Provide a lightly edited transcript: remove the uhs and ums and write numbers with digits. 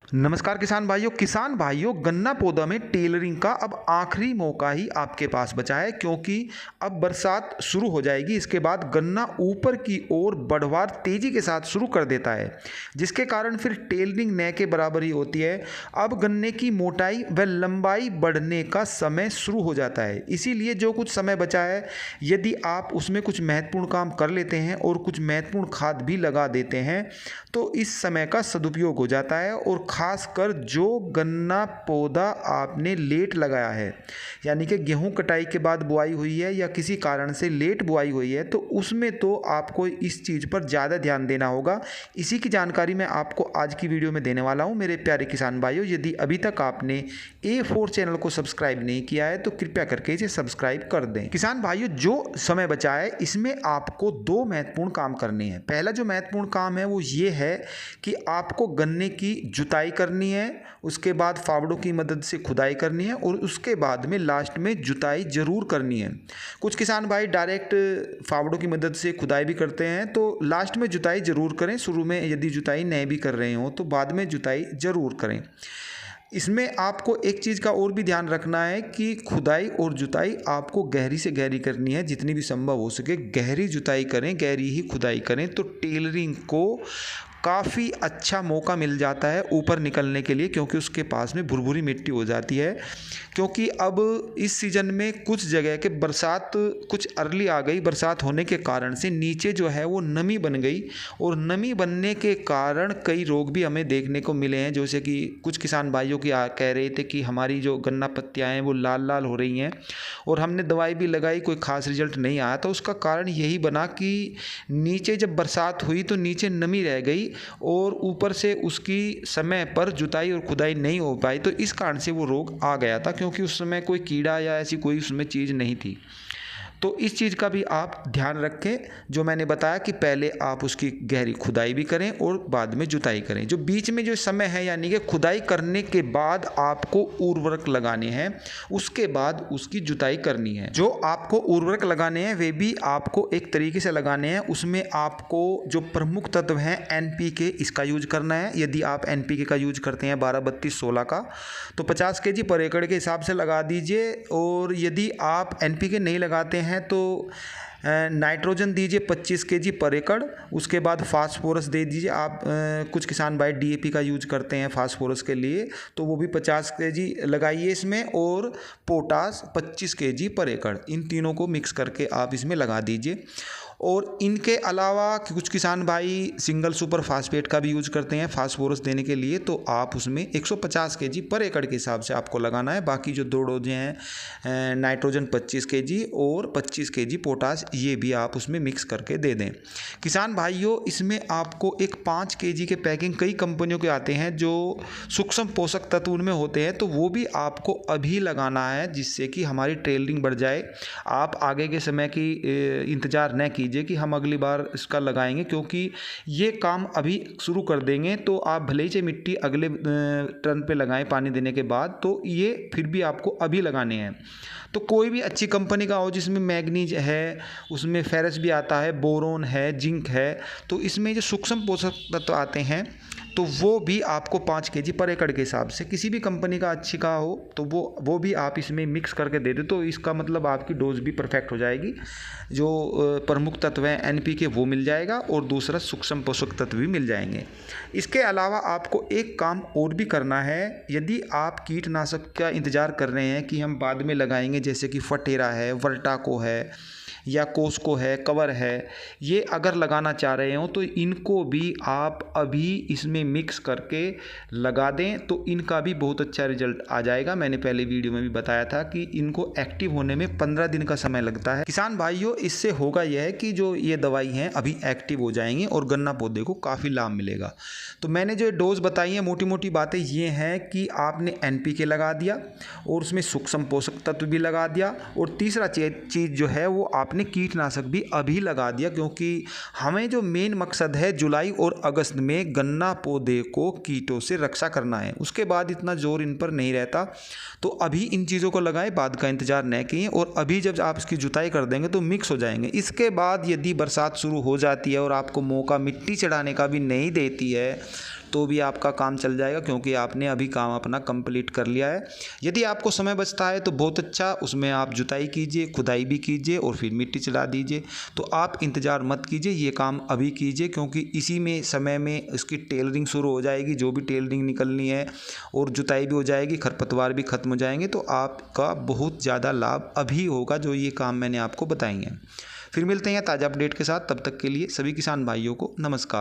नमस्कार किसान भाइयों गन्ना पौधा में टेलरिंग का अब आखिरी मौका ही आपके पास बचा है, क्योंकि अब बरसात शुरू हो जाएगी। इसके बाद गन्ना ऊपर की ओर बढ़वार तेजी के साथ शुरू कर देता है, जिसके कारण फिर टेलरिंग न के बराबर ही होती है। अब गन्ने की मोटाई व लंबाई बढ़ने का समय शुरू हो जाता है। इसीलिए जो कुछ समय बचा है, यदि आप उसमें कुछ महत्वपूर्ण काम कर लेते हैं और कुछ महत्वपूर्ण खाद भी लगा देते हैं तो इस समय का सदुपयोग हो जाता है। और खासकर जो गन्ना पौधा आपने लेट लगाया है, यानी कि गेहूं कटाई के बाद बुआई हुई है या किसी कारण से लेट बुआई हुई है, तो उसमें तो आपको इस चीज़ पर ज़्यादा ध्यान देना होगा। इसी की जानकारी मैं आपको आज की वीडियो में देने वाला हूं। मेरे प्यारे किसान भाइयों, यदि अभी तक आपने A4 चैनल को सब्सक्राइब नहीं किया है तो कृपया करके इसे सब्सक्राइब कर दें। किसान भाइयों, जो समय बचा है इसमें आपको दो महत्वपूर्ण काम करने हैं। पहला जो महत्वपूर्ण काम है वो ये है कि आपको गन्ने की जुताई करनी है, उसके बाद फावड़ों की मदद से खुदाई करनी है और उसके बाद में लास्ट में जुताई ज़रूर करनी है। कुछ किसान भाई डायरेक्ट फावड़ों की मदद से खुदाई भी करते हैं, तो लास्ट में जुताई ज़रूर करें। शुरू में यदि जुताई नहीं भी कर रहे हो तो बाद में जुताई ज़रूर करें। इसमें आपको एक चीज़ का और भी ध्यान रखना है कि खुदाई और जुताई आपको गहरी से गहरी करनी है। जितनी भी संभव हो सके गहरी जुताई करें, गहरी ही खुदाई करें, तो टेलरिंग को काफ़ी अच्छा मौका मिल जाता है ऊपर निकलने के लिए, क्योंकि उसके पास में भुरभुरी मिट्टी हो जाती है। क्योंकि अब इस सीज़न में कुछ जगह के बरसात कुछ अर्ली आ गई, बरसात होने के कारण से नीचे जो है वो नमी बन गई और नमी बनने के कारण कई रोग भी हमें देखने को मिले हैं। जैसे कि कुछ किसान भाइयों की कह रहे थे कि हमारी जो गन्ना पत्तियाँ हैं वो लाल लाल हो रही हैं और हमने दवाई भी लगाई, कोई ख़ास रिजल्ट नहीं आया। तो उसका कारण यही बना कि नीचे जब बरसात हुई तो नीचे नमी रह गई और ऊपर से उसकी समय पर जुताई और खुदाई नहीं हो पाई, तो इस कारण से वो रोग आ गया था, क्योंकि उस समय कोई कीड़ा या ऐसी कोई उसमें चीज़ नहीं थी। तो इस चीज़ का भी आप ध्यान रखें, जो मैंने बताया कि पहले आप उसकी गहरी खुदाई भी करें और बाद में जुताई करें। जो बीच में जो समय है, यानी कि खुदाई करने के बाद आपको उर्वरक लगाने हैं, उसके बाद उसकी जुताई करनी है। जो आपको उर्वरक लगाने हैं वे भी आपको एक तरीके से लगाने हैं। उसमें आपको जो प्रमुख तत्व हैं NPK, इसका यूज करना है। यदि आप NPK का यूज करते हैं 12-32-16 का, तो 50 kg पर एकड़ के हिसाब से लगा दीजिए। और यदि आप NPK नहीं लगाते हैं तो नाइट्रोजन दीजिए 25 kg पर एकड़। उसके बाद फास्फोरस दे दीजिए। आप कुछ किसान भाई DAP का यूज करते हैं फास्फोरस के लिए, तो वो भी 50 kg लगाइए इसमें। और पोटास 25 kg पर एकड़, इन तीनों को मिक्स करके आप इसमें लगा दीजिए। और इनके अलावा कुछ किसान भाई सिंगल सुपर फास्फेट का भी यूज करते हैं फास्फोरस देने के लिए, तो आप उसमें 150 kg पर एकड़ के हिसाब से आपको लगाना है। बाकी जो दो डोजें हैं नाइट्रोजन 25 kg और 25 kg पोटास, ये भी आप उसमें मिक्स करके दे दें। किसान भाइयों, इसमें आपको एक 5 kg के पैकिंग कई कंपनियों के आते हैं जो सूक्ष्म पोषक तत्व उनमें होते हैं, तो वो भी आपको अभी लगाना है, जिससे कि हमारी टेलरिंग बढ़ जाए। आप आगे के समय की इंतज़ार न कीजिए कि हम अगली बार इसका लगाएंगे, क्योंकि ये काम अभी शुरू कर देंगे तो आप भले ही से मिट्टी अगले टर्न पे लगाएं पानी देने के बाद, तो ये फिर भी आपको अभी लगाने हैं। तो कोई भी अच्छी कंपनी का हो जिसमें मैग्नीज है, उसमें फेरस भी आता है, बोरोन है, जिंक है, तो इसमें जो सूक्ष्म पोषक तत्व आते हैं तो वो भी आपको 5 kg पर एकड़ के हिसाब से किसी भी कंपनी का अच्छी का हो तो वो भी आप इसमें मिक्स करके दे दो, तो इसका मतलब आपकी डोज भी परफेक्ट हो जाएगी। जो प्रमुख तत्व हैं NPK वो मिल जाएगा और दूसरा सूक्ष्म पोषक तत्व भी मिल जाएंगे। इसके अलावा आपको एक काम और भी करना है। यदि आप कीटनाशक का इंतज़ार कर रहे हैं कि हम बाद में लगाएंगे, जैसे कि फटेरा है, वर्टाको है या कोस्को है, कवर है, ये अगर लगाना चाह रहे हो तो इनको भी आप अभी इसमें मिक्स करके लगा दें, तो इनका भी बहुत अच्छा रिजल्ट आ जाएगा। मैंने पहले वीडियो में भी बताया था कि इनको एक्टिव होने में 15 दिन का समय लगता है। किसान भाइयों, इससे होगा यह है कि जो ये दवाई हैं अभी एक्टिव हो जाएंगी और गन्ना पौधे को काफ़ी लाभ मिलेगा। तो मैंने जो डोज बताई हैं, मोटी मोटी बातें ये हैं कि आपने NPK लगा दिया और उसमें सूक्ष्म पोषक तत्व भी लगा दिया, और तीसरा चीज़ जो है वो आपने कीटनाशक भी अभी लगा दिया, क्योंकि हमें जो मेन मकसद है जुलाई और अगस्त में गन्ना पौधे को कीटों से रक्षा करना है। उसके बाद इतना जोर इन पर नहीं रहता, तो अभी इन चीज़ों को लगाएं, बाद का इंतजार न कीजिए। और अभी जब आप इसकी जुताई कर देंगे तो मिक्स हो जाएंगे। इसके बाद यदि बरसात शुरू हो जाती है और आपको मौका मिट्टी चढ़ाने का भी नहीं देती है, तो भी आपका काम चल जाएगा, क्योंकि आपने अभी काम अपना कंप्लीट कर लिया है। यदि आपको समय बचता है तो बहुत अच्छा, उसमें आप जुताई कीजिए, खुदाई भी कीजिए और फिर मिट्टी चला दीजिए। तो आप इंतज़ार मत कीजिए, ये काम अभी कीजिए, क्योंकि इसी में समय में उसकी टेलरिंग शुरू हो जाएगी, जो भी टेलरिंग निकलनी है, और जुताई भी हो जाएगी, खरपतवार भी खत्म हो जाएंगे। तो आपका बहुत ज़्यादा लाभ अभी होगा, जो ये काम मैंने आपको बताए हैं। फिर मिलते हैं ताज़ा अपडेट के साथ, तब तक के लिए सभी किसान भाइयों को नमस्कार।